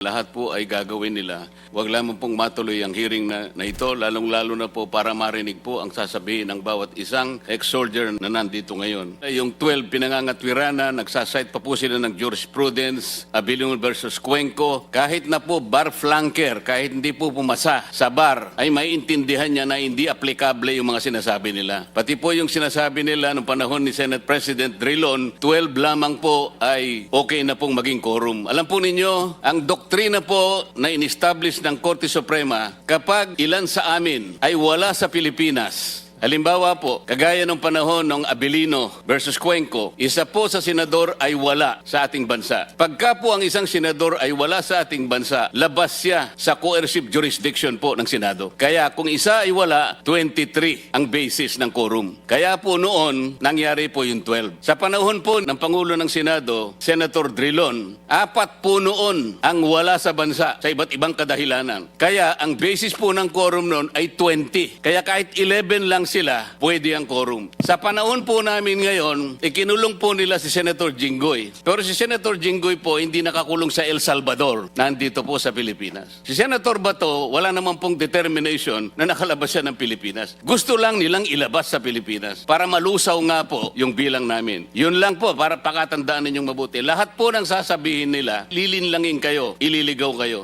Lahat po ay gagawin nila. Huwag lamang pong matuloy ang hearing na ito, lalong-lalo na po para marinig po ang sasabihin ng bawat isang ex-soldier na nandito ngayon. Yung 12 pinangangatwirana, nagsasite pa po sila ng jurisprudence, Abilion versus Cuenco. Kahit na po bar flanker, kahit hindi po pumasa sa bar, ay maiintindihan niya na hindi aplikable yung mga sinasabi nila. Pati po yung sinasabi nila noong panahon ni Senate President Drilon, 12 lamang po ay okay na pong maging quorum. Alam po ninyo, ang doktrina po na in-establish ng Korte Suprema, kapag ilan sa amin ay wala sa Pilipinas, halimbawa po, kagaya ng panahon ng Abilino versus Cuenco, isa po sa senador ay wala sa ating bansa. Pagka po ang isang senador ay wala sa ating bansa, labas siya sa coercive jurisdiction po ng Senado. Kaya kung isa ay wala, 23 ang basis ng quorum. Kaya po noon, nangyari po yung 12. Sa panahon po ng Pangulo ng Senado, Senator Drilon, 4 po noon ang wala sa bansa sa iba't ibang kadahilanan. Kaya ang basis po ng quorum noon ay 20. Kaya kahit 11 lang sila, pwede ang quorum. Sa panahon po namin ngayon, ikinulong po nila si Senator Jinggoy. Pero si Senator Jinggoy po hindi nakakulong sa El Salvador, nandito po sa Pilipinas. Si Senator Bato, wala naman pong determination na nakalabas siya ng Pilipinas. Gusto lang nilang ilabas sa Pilipinas para malusaw nga po yung bilang namin. Yun lang po, para pakatandaan ninyong mabuti. Lahat po ng sasabihin nila, lilinlangin kayo, ililigaw kayo.